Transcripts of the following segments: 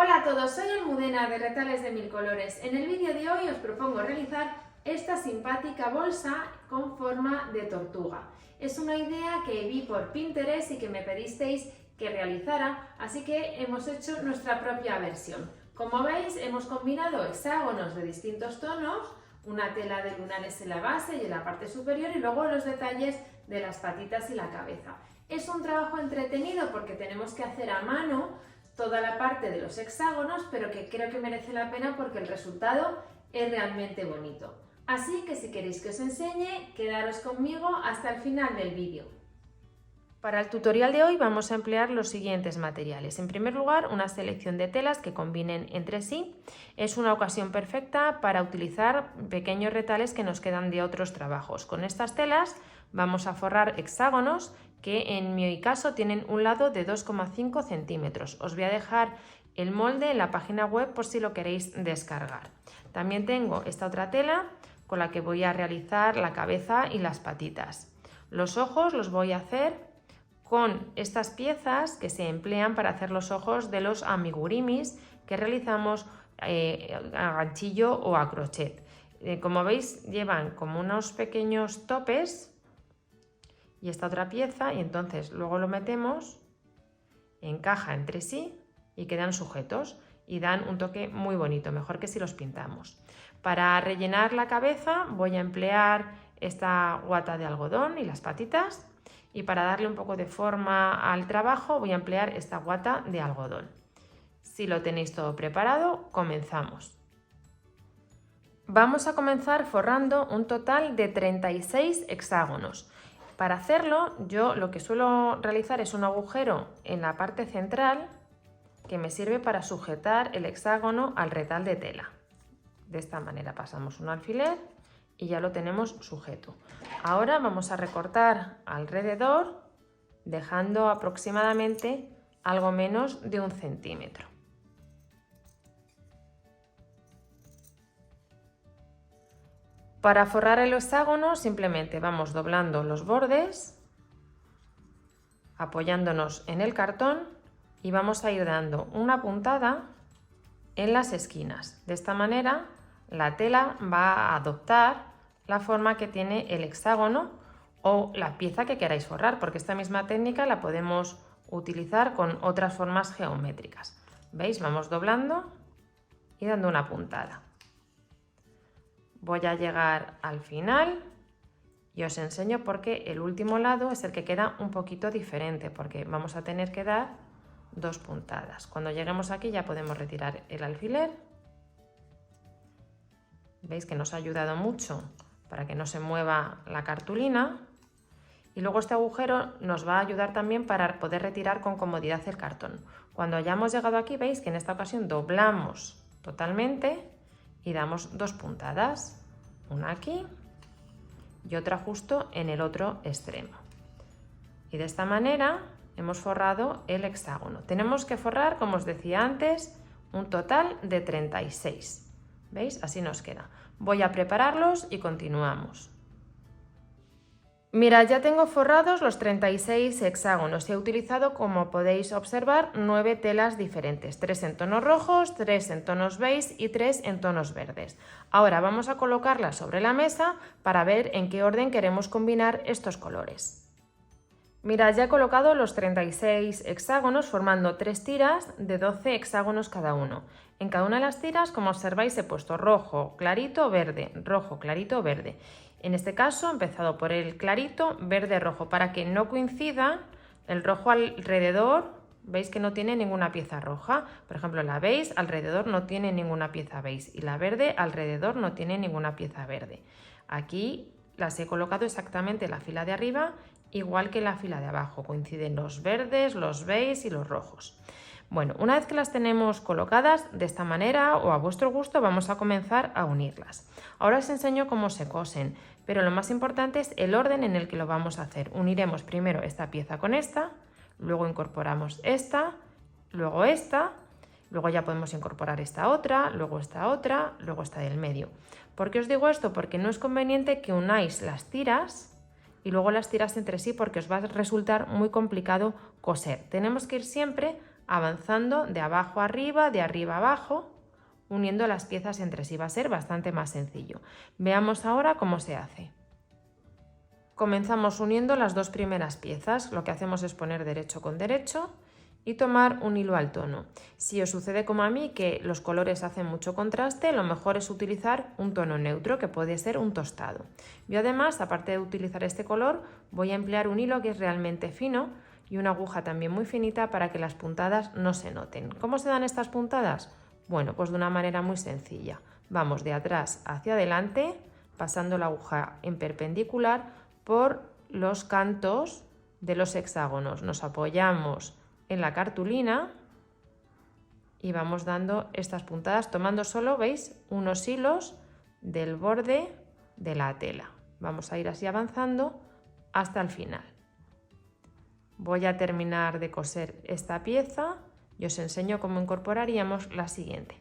Hola a todos, soy Almudena de Retales de Mil Colores. En el vídeo de hoy os propongo realizar esta simpática bolsa con forma de tortuga. Es una idea que vi por Pinterest y que me pedisteis que realizara, así que hemos hecho nuestra propia versión. Como veis, hemos combinado hexágonos de distintos tonos, una tela de lunares en la base y en la parte superior y luego los detalles de las patitas y la cabeza. Es un trabajo entretenido porque tenemos que hacer a mano toda la parte de los hexágonos, pero que creo que merece la pena porque el resultado es realmente bonito. Así que si queréis que os enseñe, quedaros conmigo hasta el final del vídeo. Para el tutorial de hoy vamos a emplear los siguientes materiales. En primer lugar, una selección de telas que combinen entre sí. Es una ocasión perfecta para utilizar pequeños retales que nos quedan de otros trabajos. Con estas telas vamos a forrar hexágonos que en mi caso tienen un lado de 2,5 centímetros. Os voy a dejar el molde en la página web por si lo queréis descargar. También tengo esta otra tela con la que voy a realizar la cabeza y las patitas. Los ojos los voy a hacer con estas piezas que se emplean para hacer los ojos de los amigurimis que realizamos a ganchillo o a crochet. Como veis, llevan como unos pequeños topes y esta otra pieza, y entonces luego lo metemos, encaja entre sí y quedan sujetos y dan un toque muy bonito, mejor que si los pintamos. Para rellenar la cabeza voy a emplear esta guata de algodón y las patitas, y para darle un poco de forma al trabajo voy a emplear esta guata de algodón. Si lo tenéis todo preparado, comenzamos. Vamos a comenzar forrando un total de 36 hexágonos. Para hacerlo, yo lo que suelo realizar es un agujero en la parte central que me sirve para sujetar el hexágono al retal de tela. De esta manera pasamos un alfiler y ya lo tenemos sujeto. Ahora vamos a recortar alrededor, dejando aproximadamente algo menos de 1 centímetro. Para forrar el hexágono simplemente vamos doblando los bordes, apoyándonos en el cartón y vamos a ir dando una puntada en las esquinas. De esta manera la tela va a adoptar la forma que tiene el hexágono o la pieza que queráis forrar, porque esta misma técnica la podemos utilizar con otras formas geométricas. ¿Veis? Vamos doblando y dando una puntada. Voy a llegar al final y os enseño porque el último lado es el que queda un poquito diferente, porque vamos a tener que dar 2 puntadas. Cuando lleguemos aquí ya podemos retirar el alfiler. Veis que nos ha ayudado mucho para que no se mueva la cartulina. Y luego este agujero nos va a ayudar también para poder retirar con comodidad el cartón. Cuando hayamos llegado aquí, veis que en esta ocasión doblamos totalmente y damos 2 puntadas, una aquí y otra justo en el otro extremo. Y de esta manera hemos forrado el hexágono. Tenemos que forrar, como os decía antes, un total de 36. ¿Veis? Así nos queda. Voy a prepararlos y continuamos. Mirad, ya tengo forrados los 36 hexágonos. He utilizado, como podéis observar, 9 telas diferentes. 3 en tonos rojos, 3 en tonos beige y 3 en tonos verdes. Ahora vamos a colocarlas sobre la mesa para ver en qué orden queremos combinar estos colores. Mirad, ya he colocado los 36 hexágonos formando 3 tiras de 12 hexágonos cada uno. En cada una de las tiras, como observáis, he puesto rojo, clarito, verde, rojo, clarito, verde. En este caso he empezado por el clarito, verde, rojo, para que no coincidan el rojo alrededor. Veis que no tiene ninguna pieza roja. Por ejemplo, la beige alrededor no tiene ninguna pieza beige y la verde alrededor no tiene ninguna pieza verde. Aquí las he colocado exactamente en la fila de arriba, igual que en la fila de abajo. Coinciden los verdes, los beige y los rojos. Bueno, una vez que las tenemos colocadas de esta manera o a vuestro gusto, vamos a comenzar a unirlas. Ahora os enseño cómo se cosen, pero lo más importante es el orden en el que lo vamos a hacer. Uniremos primero esta pieza con esta, luego incorporamos esta, luego esta, luego ya podemos incorporar esta otra, luego esta del medio. ¿Por qué os digo esto? Porque no es conveniente que unáis las tiras y luego las tiras entre sí porque os va a resultar muy complicado coser. Tenemos que ir siempre avanzando de abajo a arriba, de arriba a abajo, uniendo las piezas entre sí. Va a ser bastante más sencillo. Veamos ahora cómo se hace. Comenzamos uniendo las dos primeras piezas. Lo que hacemos es poner derecho con derecho y tomar un hilo al tono. Si os sucede como a mí que los colores hacen mucho contraste, lo mejor es utilizar un tono neutro, que puede ser un tostado. Yo además, aparte de utilizar este color, voy a emplear un hilo que es realmente fino y una aguja también muy finita para que las puntadas no se noten. ¿Cómo se dan estas puntadas? Bueno, pues de una manera muy sencilla. Vamos de atrás hacia adelante, pasando la aguja en perpendicular por los cantos de los hexágonos. Nos apoyamos en la cartulina y vamos dando estas puntadas tomando solo, ¿veis?, unos hilos del borde de la tela. Vamos a ir así avanzando hasta el final. Voy a terminar de coser esta pieza y os enseño cómo incorporaríamos la siguiente.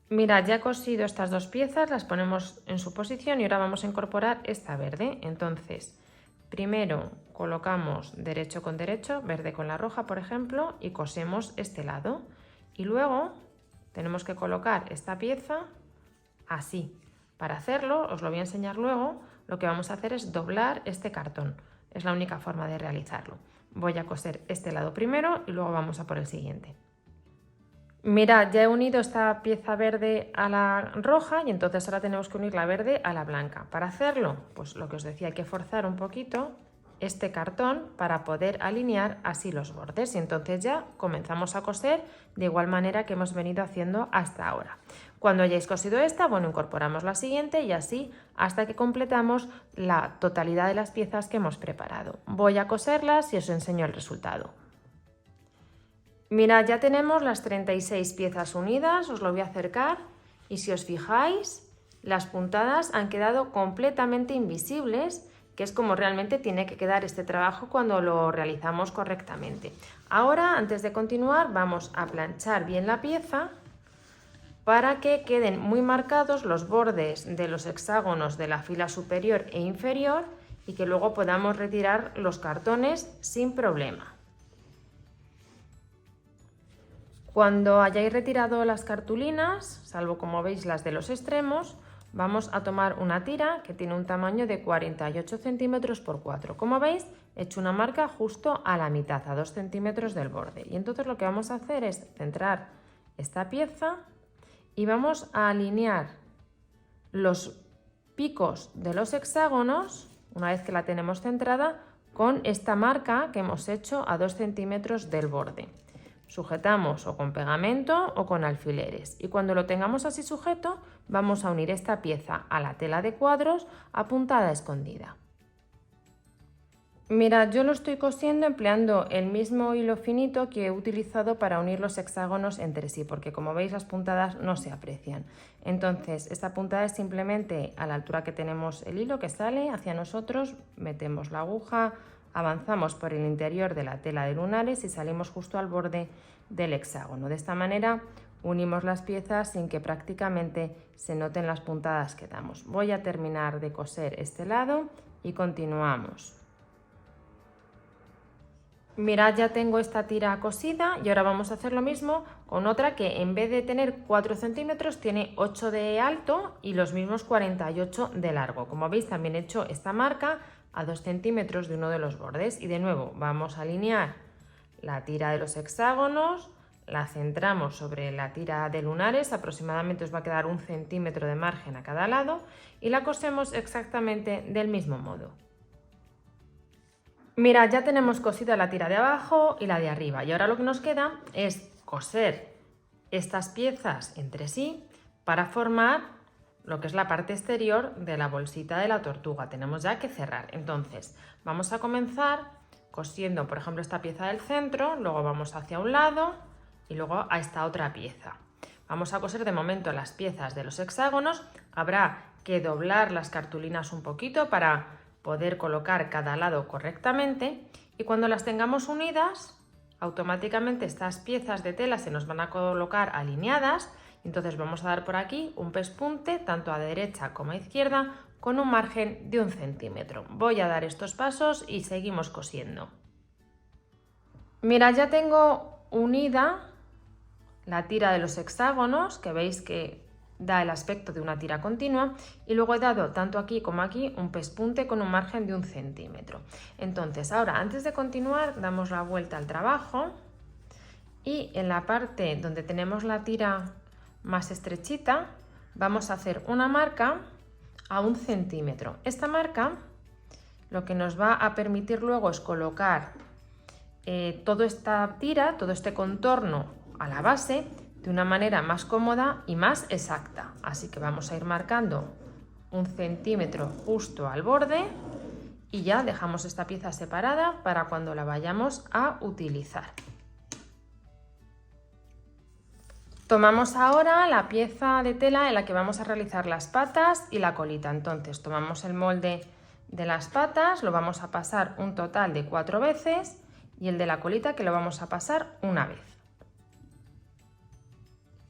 Mirad, ya he cosido estas dos piezas, las ponemos en su posición y ahora vamos a incorporar esta verde. Entonces, primero colocamos derecho con derecho, verde con la roja, por ejemplo, y cosemos este lado. Y luego tenemos que colocar esta pieza así. Para hacerlo, os lo voy a enseñar luego, lo que vamos a hacer es doblar este cartón. Es la única forma de realizarlo. Voy a coser este lado primero y luego vamos a por el siguiente. Mirad, ya he unido esta pieza verde a la roja y entonces ahora tenemos que unir la verde a la blanca. Para hacerlo, pues lo que os decía, hay que forzar un poquito este cartón para poder alinear así los bordes y entonces ya comenzamos a coser de igual manera que hemos venido haciendo hasta ahora. Cuando hayáis cosido esta, bueno, incorporamos la siguiente y así hasta que completamos la totalidad de las piezas que hemos preparado. Voy a coserlas y os enseño el resultado. Mirad, ya tenemos las 36 piezas unidas, os lo voy a acercar y si os fijáis, las puntadas han quedado completamente invisibles, que es como realmente tiene que quedar este trabajo cuando lo realizamos correctamente. Ahora, antes de continuar, vamos a planchar bien la pieza para que queden muy marcados los bordes de los hexágonos de la fila superior e inferior y que luego podamos retirar los cartones sin problema. Cuando hayáis retirado las cartulinas, salvo como veis las de los extremos, vamos a tomar una tira que tiene un tamaño de 48 centímetros por 4. Como veis, he hecho una marca justo a la mitad, a 2 centímetros del borde. Y entonces lo que vamos a hacer es centrar esta pieza y vamos a alinear los picos de los hexágonos, una vez que la tenemos centrada, con esta marca que hemos hecho a 2 centímetros del borde. Sujetamos o con pegamento o con alfileres y cuando lo tengamos así sujeto vamos a unir esta pieza a la tela de cuadros a puntada escondida. Mirad, yo lo estoy cosiendo empleando el mismo hilo finito que he utilizado para unir los hexágonos entre sí, porque como veis las puntadas no se aprecian. Entonces esta puntada es simplemente a la altura que tenemos el hilo que sale hacia nosotros, metemos la aguja, avanzamos por el interior de la tela de lunares y salimos justo al borde del hexágono. De esta manera unimos las piezas sin que prácticamente se noten las puntadas que damos. Voy a terminar de coser este lado y continuamos. Mirad, ya tengo esta tira cosida y ahora vamos a hacer lo mismo con otra que en vez de tener 4 centímetros tiene 8 de alto y los mismos 48 de largo. Como veis, también he hecho esta marca a 2 centímetros de uno de los bordes y de nuevo vamos a alinear la tira de los hexágonos, la centramos sobre la tira de lunares, aproximadamente os va a quedar 1 centímetro de margen a cada lado y la cosemos exactamente del mismo modo. Mirad, ya tenemos cosida la tira de abajo y la de arriba y ahora lo que nos queda es coser estas piezas entre sí para formar lo que es la parte exterior de la bolsita de la tortuga. Tenemos ya que cerrar. Entonces vamos a comenzar cosiendo, por ejemplo, esta pieza del centro, luego vamos hacia un lado y luego a esta otra pieza. Vamos a coser de momento las piezas de los hexágonos. Habrá que doblar las cartulinas un poquito para poder colocar cada lado correctamente y cuando las tengamos unidas automáticamente estas piezas de tela se nos van a colocar alineadas. Entonces vamos a dar por aquí un pespunte tanto a derecha como a izquierda con un margen de 1 centímetro. Voy a dar estos pasos y seguimos cosiendo. Mira, ya tengo unida la tira de los hexágonos, que veis que da el aspecto de una tira continua, y luego he dado tanto aquí como aquí un pespunte con un margen de 1 centímetro. Entonces ahora, antes de continuar, damos la vuelta al trabajo y en la parte donde tenemos la tira más estrechita vamos a hacer una marca a 1 centímetro. Esta marca lo que nos va a permitir luego es colocar toda esta tira, todo este contorno a la base de una manera más cómoda y más exacta. Así que vamos a ir marcando 1 centímetro justo al borde y ya dejamos esta pieza separada para cuando la vayamos a utilizar. Tomamos ahora la pieza de tela en la que vamos a realizar las patas y la colita. Entonces tomamos el molde de las patas, lo vamos a pasar un total de 4 veces y el de la colita que lo vamos a pasar una vez.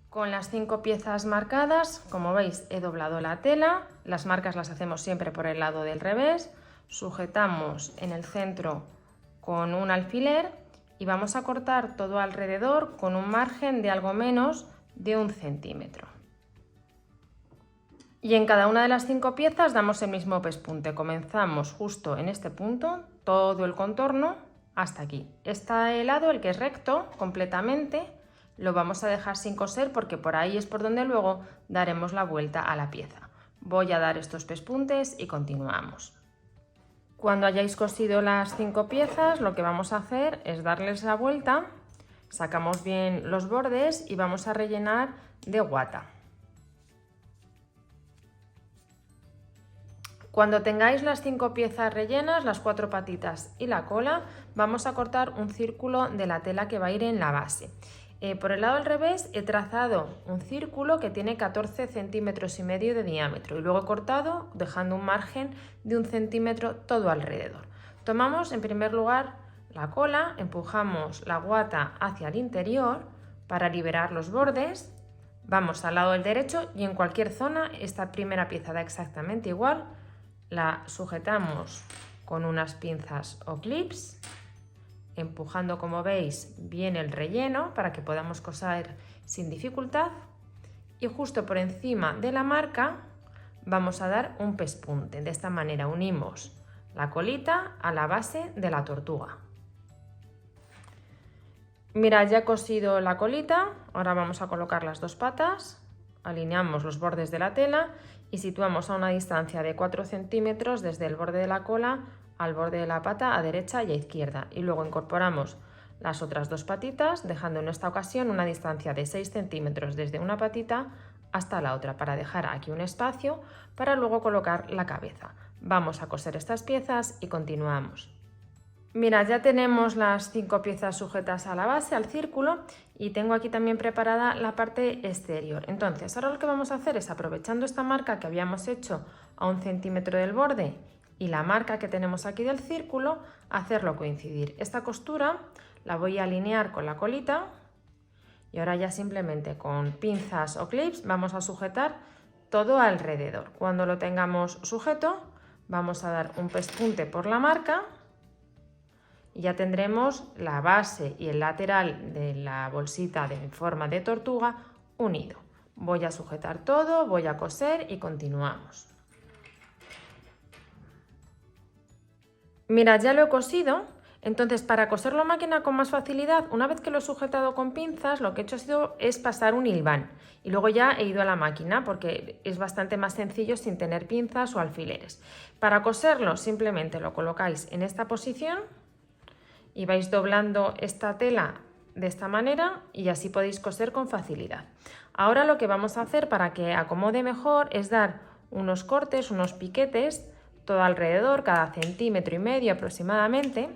Con las 5 piezas marcadas, como veis, he doblado la tela, las marcas las hacemos siempre por el lado del revés, sujetamos en el centro con un alfiler y vamos a cortar todo alrededor con un margen de algo menos de 1 centímetro. Y en cada una de las 5 piezas damos el mismo pespunte, comenzamos justo en este punto, todo el contorno hasta aquí. Este lado, el que es recto completamente, lo vamos a dejar sin coser porque por ahí es por donde luego daremos la vuelta a la pieza. Voy a dar estos pespuntes y continuamos. Cuando hayáis cosido las 5 piezas, lo que vamos a hacer es darles la vuelta, sacamos bien los bordes y vamos a rellenar de guata. Cuando tengáis las 5 piezas rellenas, las 4 patitas y la cola, vamos a cortar un círculo de la tela que va a ir en la base. Por el lado al revés he trazado un círculo que tiene 14 centímetros y medio de diámetro y luego he cortado dejando un margen de 1 centímetro todo alrededor. Tomamos en primer lugar la cola, empujamos la guata hacia el interior para liberar los bordes, vamos al lado del derecho y en cualquier zona esta primera pieza da exactamente igual, la sujetamos con unas pinzas o clips, empujando como veis bien el relleno para que podamos coser sin dificultad y justo por encima de la marca vamos a dar un pespunte. De esta manera unimos la colita a la base de la tortuga. Mirad, ya he cosido la colita, ahora vamos a colocar las 2 patas, alineamos los bordes de la tela y situamos a una distancia de 4 centímetros desde el borde de la cola al borde de la pata a derecha y a izquierda y luego incorporamos las otras 2 patitas dejando en esta ocasión una distancia de 6 centímetros desde una patita hasta la otra para dejar aquí un espacio para luego colocar la cabeza. Vamos a coser estas piezas y continuamos. Mirad, ya tenemos las 5 piezas sujetas a la base, al círculo, y tengo aquí también preparada la parte exterior. Entonces ahora lo que vamos a hacer es, aprovechando esta marca que habíamos hecho a 1 centímetro del borde y la marca que tenemos aquí del círculo, hacerlo coincidir. Esta costura la voy a alinear con la colita y ahora ya simplemente con pinzas o clips vamos a sujetar todo alrededor. Cuando lo tengamos sujeto vamos a dar un pespunte por la marca y ya tendremos la base y el lateral de la bolsita de forma de tortuga unido. Voy a sujetar todo, voy a coser y continuamos. Mirad, ya lo he cosido, entonces para coserlo a máquina con más facilidad, una vez que lo he sujetado con pinzas, lo que he hecho es pasar un hilván y luego ya he ido a la máquina porque es bastante más sencillo sin tener pinzas o alfileres. Para coserlo simplemente lo colocáis en esta posición y vais doblando esta tela de esta manera y así podéis coser con facilidad. Ahora lo que vamos a hacer para que acomode mejor es dar unos cortes, unos piquetes todo alrededor, cada 1,5 centímetros aproximadamente,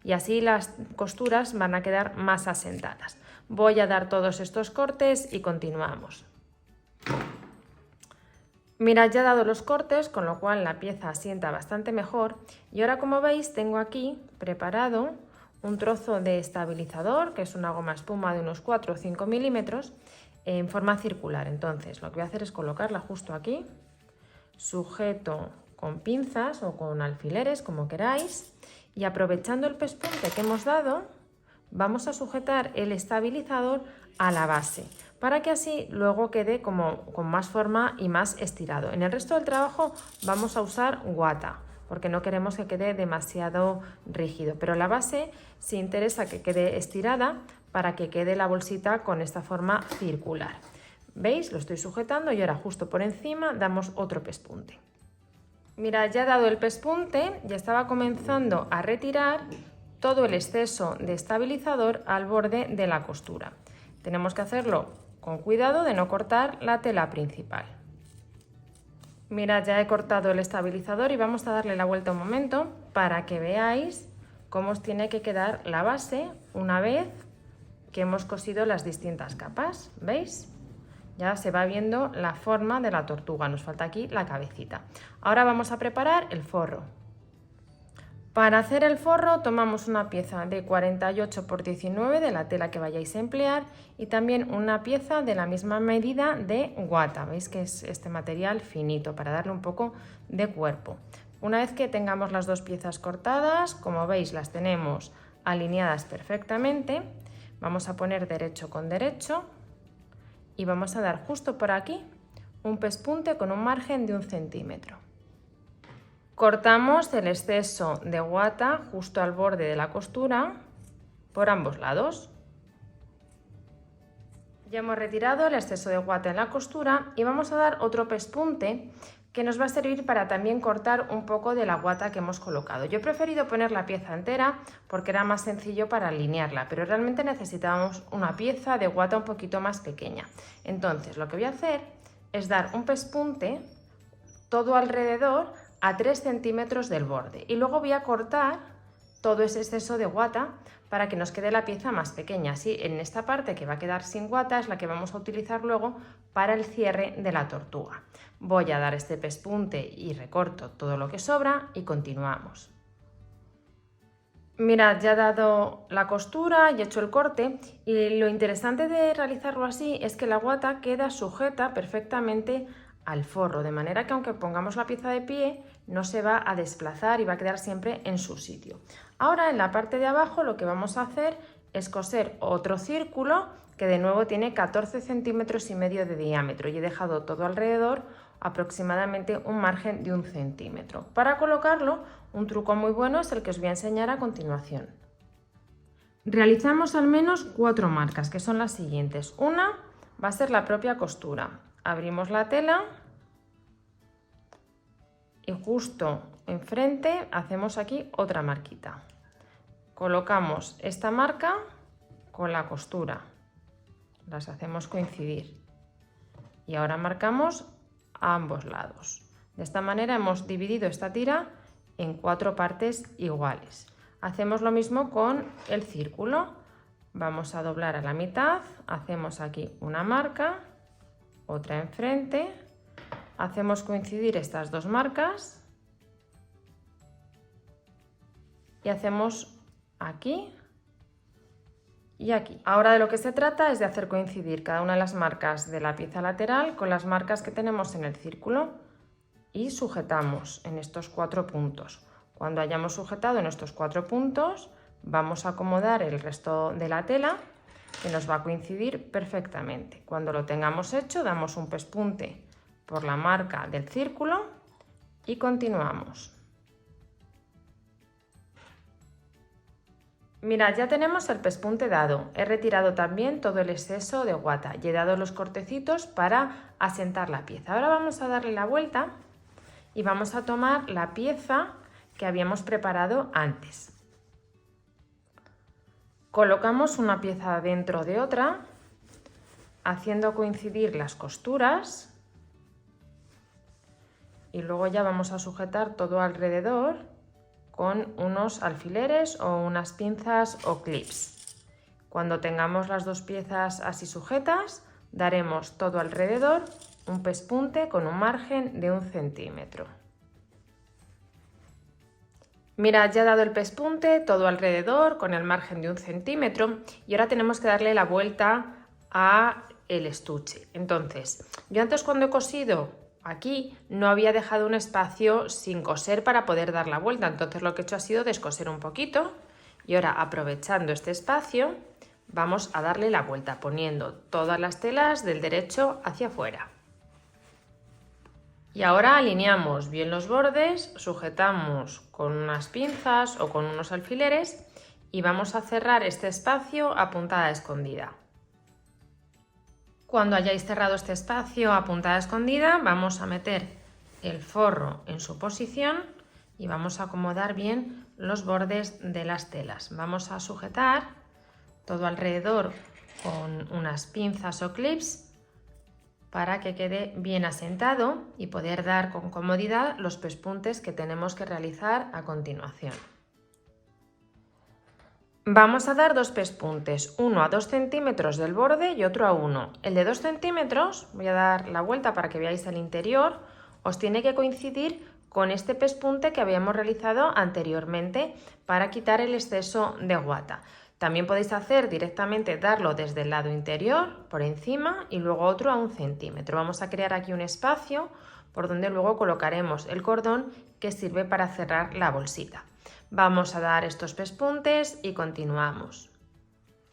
y así las costuras van a quedar más asentadas. Voy a dar todos estos cortes y continuamos. Mirad, ya he dado los cortes, con lo cual la pieza asienta bastante mejor y ahora, como veis, tengo aquí preparado un trozo de estabilizador, que es una goma espuma de unos 4 o 5 milímetros en forma circular. Entonces lo que voy a hacer es colocarla justo aquí, sujeto con pinzas o con alfileres, como queráis, y aprovechando el pespunte que hemos dado, vamos a sujetar el estabilizador a la base para que así luego quede como con más forma y más estirado. En el resto del trabajo vamos a usar guata porque no queremos que quede demasiado rígido, pero la base sí interesa que quede estirada para que quede la bolsita con esta forma circular. ¿Veis? Lo estoy sujetando y ahora justo por encima damos otro pespunte. Mirad, ya he dado el pespunte, ya estaba comenzando a retirar todo el exceso de estabilizador al borde de la costura. Tenemos que hacerlo con cuidado de no cortar la tela principal. Mirad, ya he cortado el estabilizador y vamos a darle la vuelta un momento para que veáis cómo os tiene que quedar la base una vez que hemos cosido las distintas capas. ¿Veis? Ya se va viendo la forma de la tortuga, nos falta aquí la cabecita. Ahora vamos a preparar el forro. Para hacer el forro tomamos una pieza de 48 x 19 de la tela que vayáis a emplear y también una pieza de la misma medida de guata. Veis que es este material finito para darle un poco de cuerpo. Una vez que tengamos las dos piezas cortadas, como veis las tenemos alineadas perfectamente, vamos a poner derecho con derecho y vamos a dar justo por aquí un pespunte con un margen de 1 centímetro. Cortamos el exceso de guata justo al borde de la costura por ambos lados. Ya hemos retirado el exceso de guata en la costura y vamos a dar otro pespunte que nos va a servir para también cortar un poco de la guata que hemos colocado. Yo he preferido poner la pieza entera porque era más sencillo para alinearla, pero realmente necesitábamos una pieza de guata un poquito más pequeña. Entonces lo que voy a hacer es dar un pespunte todo alrededor a 3 centímetros del borde y luego voy a cortar todo ese exceso de guata para que nos quede la pieza más pequeña. Así en esta parte que va a quedar sin guata es la que vamos a utilizar luego para el cierre de la tortuga. Voy a dar este pespunte y recorto todo lo que sobra y continuamos. Mirad, ya he dado la costura y he hecho el corte y lo interesante de realizarlo así es que la guata queda sujeta perfectamente al forro, de manera que aunque pongamos la pieza de pie no se va a desplazar y va a quedar siempre en su sitio. Ahora en la parte de abajo lo que vamos a hacer es coser otro círculo que de nuevo tiene 14 centímetros y medio de diámetro y he dejado todo alrededor aproximadamente un margen de 1 centímetro. Para colocarlo, un truco muy bueno es el que os voy a enseñar a continuación. Realizamos al menos 4 marcas, que son las siguientes. Una va a ser la propia costura. Abrimos la tela y justo enfrente hacemos aquí otra marquita. Colocamos esta marca con la costura, las hacemos coincidir y ahora marcamos a ambos lados. De esta manera hemos dividido esta tira en 4 partes iguales. Hacemos lo mismo con el círculo. Vamos a doblar a la mitad, hacemos aquí una marca, otra enfrente, hacemos coincidir estas dos marcas y hacemos aquí y aquí. Ahora de lo que se trata es de hacer coincidir cada una de las marcas de la pieza lateral con las marcas que tenemos en el círculo y sujetamos en estos 4 puntos. Cuando hayamos sujetado en estos 4 puntos vamos a acomodar el resto de la tela que nos va a coincidir perfectamente. Cuando lo tengamos hecho damos un pespunte por la marca del círculo y continuamos. Mirad, ya tenemos el pespunte dado. He retirado también todo el exceso de guata y he dado los cortecitos para asentar la pieza. Ahora vamos a darle la vuelta y vamos a tomar la pieza que habíamos preparado antes. Colocamos una pieza dentro de otra, haciendo coincidir las costuras y luego ya vamos a sujetar todo alrededor con unos alfileres o unas pinzas o clips. Cuando tengamos las dos piezas así sujetas, daremos todo alrededor un pespunte con un margen de 1 centímetro. Mirad, ya he dado el pespunte todo alrededor con el margen de 1 centímetro y ahora tenemos que darle la vuelta a el estuche. Entonces, yo antes cuando he cosido aquí no había dejado un espacio sin coser para poder dar la vuelta, entonces lo que he hecho ha sido descoser un poquito Y ahora, aprovechando este espacio, vamos a darle la vuelta poniendo todas las telas del derecho hacia afuera. Y ahora alineamos bien los bordes, sujetamos con unas pinzas o con unos alfileres y vamos a cerrar este espacio a puntada escondida. Cuando hayáis cerrado este espacio a puntada escondida, vamos a meter el forro en su posición y vamos a acomodar bien los bordes de las telas. Vamos a sujetar todo alrededor con unas pinzas o clips para que quede bien asentado y poder dar con comodidad los pespuntes que tenemos que realizar a continuación. Vamos a dar dos pespuntes, uno a 2 centímetros del borde y otro a 1. El de 2 centímetros, voy a dar la vuelta para que veáis el interior, os tiene que coincidir con este pespunte que habíamos realizado anteriormente para quitar el exceso de guata. También podéis hacer directamente darlo desde el lado interior, por encima, y luego otro a 1 centímetro. Vamos a crear aquí un espacio por donde luego colocaremos el cordón que sirve para cerrar la bolsita. Vamos a dar estos pespuntes y continuamos.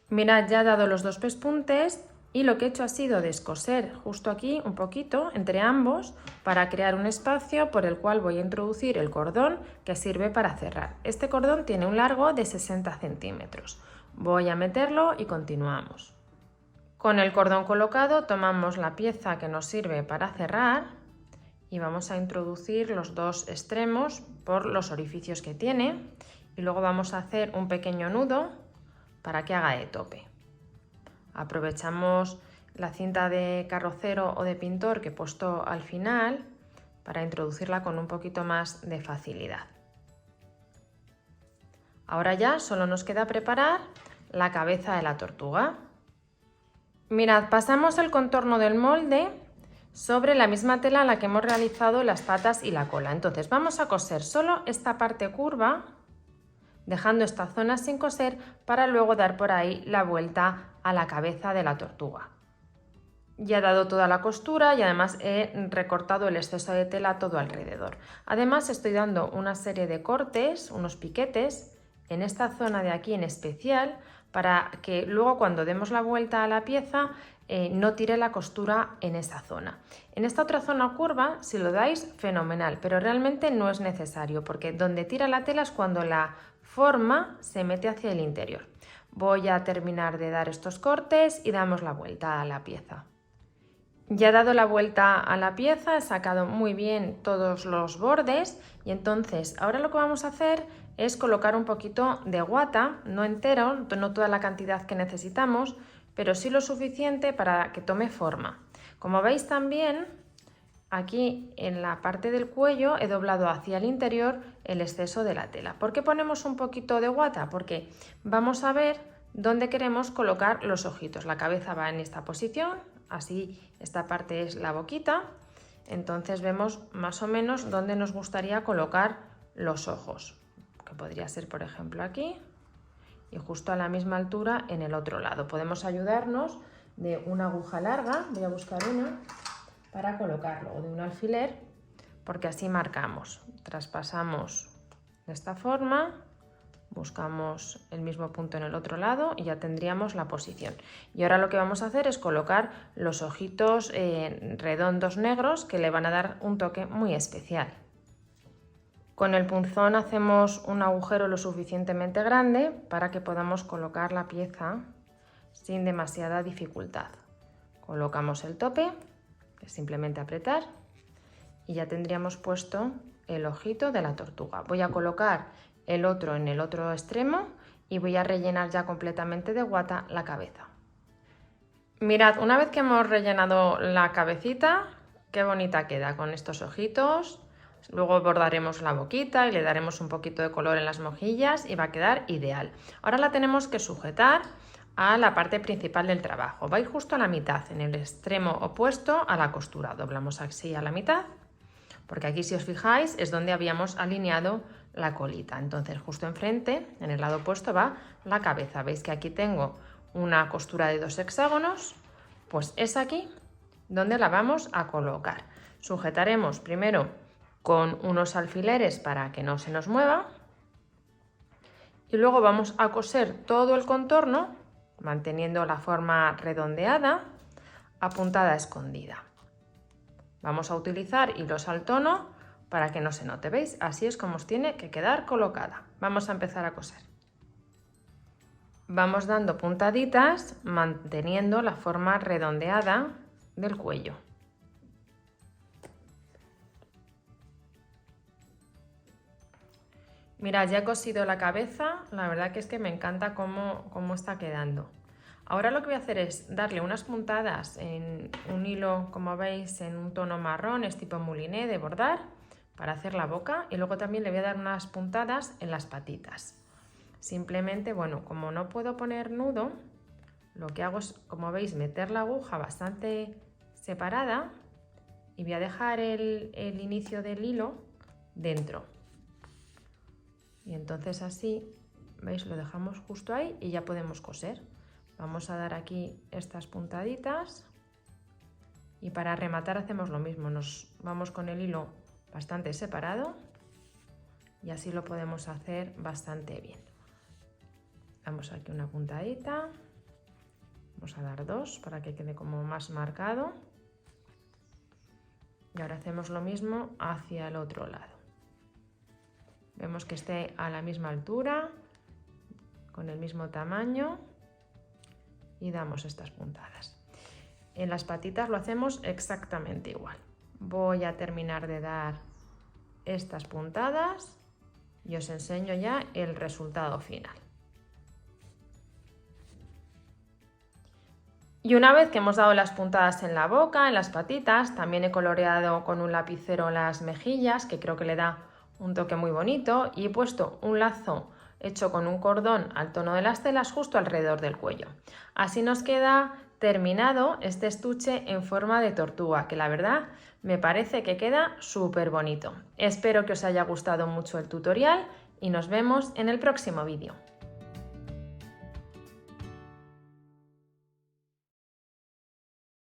Mirad, ya he dado los dos pespuntes y lo que he hecho ha sido descoser justo aquí un poquito entre ambos para crear un espacio por el cual voy a introducir el cordón que sirve para cerrar. Este cordón tiene un largo de 60 centímetros. Voy a meterlo y continuamos. Con el cordón colocado tomamos la pieza que nos sirve para cerrar y vamos a introducir los dos extremos por los orificios que tiene y luego vamos a hacer un pequeño nudo para que haga de tope. Aprovechamos la cinta de carrocero o de pintor que he puesto al final para introducirla con un poquito más de facilidad. Ahora ya solo nos queda preparar la cabeza de la tortuga. Mirad, pasamos el contorno del molde sobre la misma tela en la que hemos realizado las patas y la cola. Entonces vamos a coser solo esta parte curva, dejando esta zona sin coser para luego dar por ahí la vuelta a la cabeza de la tortuga. Ya he dado toda la costura y además he recortado el exceso de tela todo alrededor. Además estoy dando una serie de cortes, unos piquetes, en esta zona de aquí en especial, para que luego cuando demos la vuelta a la pieza no tire la costura en esa zona. En esta otra zona curva, si lo dais, fenomenal, pero realmente no es necesario porque donde tira la tela es cuando la forma se mete hacia el interior. Voy a terminar de dar estos cortes y damos la vuelta a la pieza. Ya he dado la vuelta a la pieza, he sacado muy bien todos los bordes y entonces ahora lo que vamos a hacer es colocar un poquito de guata, no entero, no toda la cantidad que necesitamos, pero sí lo suficiente para que tome forma. Como veis también, aquí en la parte del cuello he doblado hacia el interior el exceso de la tela. ¿Por qué ponemos un poquito de guata? Porque vamos a ver dónde queremos colocar los ojitos. La cabeza va en esta posición, así esta parte es la boquita, entonces vemos más o menos dónde nos gustaría colocar los ojos, que podría ser por ejemplo aquí y justo a la misma altura en el otro lado. Podemos ayudarnos de una aguja larga, voy a buscar una, para colocarlo, o de un alfiler, porque así marcamos. Traspasamos de esta forma, buscamos el mismo punto en el otro lado y ya tendríamos la posición. Y ahora lo que vamos a hacer es colocar los ojitos redondos negros que le van a dar un toque muy especial. Con el punzón hacemos un agujero lo suficientemente grande para que podamos colocar la pieza sin demasiada dificultad. Colocamos el tope, que es simplemente apretar, y ya tendríamos puesto el ojito de la tortuga. Voy a colocar el otro en el otro extremo y voy a rellenar ya completamente de guata la cabeza. Mirad, una vez que hemos rellenado la cabecita, qué bonita queda con estos ojitos. Luego bordaremos la boquita y le daremos un poquito de color en las mejillas y va a quedar ideal. Ahora la tenemos que sujetar a la parte principal del trabajo. Va a ir justo a la mitad, en el extremo opuesto a la costura. Doblamos así a la mitad, porque aquí si os fijáis es donde habíamos alineado la colita. Entonces justo enfrente, en el lado opuesto, va la cabeza. Veis que aquí tengo una costura de 2 hexágonos, pues es aquí donde la vamos a colocar. Sujetaremos primero con unos alfileres para que no se nos mueva Y luego vamos a coser todo el contorno, manteniendo la forma redondeada, a puntada escondida. Vamos a utilizar hilos al tono para que no se note, ¿veis? Así es como os tiene que quedar colocada. Vamos a empezar a coser. Vamos dando puntaditas, manteniendo la forma redondeada del cuello. Mirad, ya he cosido la cabeza, la verdad que es que me encanta cómo está quedando. Ahora lo que voy a hacer es darle unas puntadas en un hilo, como veis, en un tono marrón, es tipo mouliné de bordar, para hacer la boca, y luego también le voy a dar unas puntadas en las patitas. Simplemente, bueno, como no puedo poner nudo, lo que hago es, como veis, meter la aguja bastante separada y voy a dejar el inicio del hilo dentro. Y entonces así, veis, lo dejamos justo ahí y ya podemos coser. Vamos a dar aquí estas puntaditas y para rematar hacemos lo mismo, nos vamos con el hilo bastante separado y así lo podemos hacer bastante bien. Damos aquí una puntadita, vamos a dar dos para que quede como más marcado y ahora hacemos lo mismo hacia el otro lado. Vemos que esté a la misma altura, con el mismo tamaño y damos estas puntadas. En las patitas lo hacemos exactamente igual. Voy a terminar de dar estas puntadas y os enseño ya el resultado final. Y una vez que hemos dado las puntadas en la boca, en las patitas, también he coloreado con un lapicero las mejillas, que creo que le da un toque muy bonito, y he puesto un lazo hecho con un cordón al tono de las telas justo alrededor del cuello. Así nos queda terminado este estuche en forma de tortuga, que la verdad me parece que queda súper bonito. Espero que os haya gustado mucho el tutorial y nos vemos en el próximo vídeo.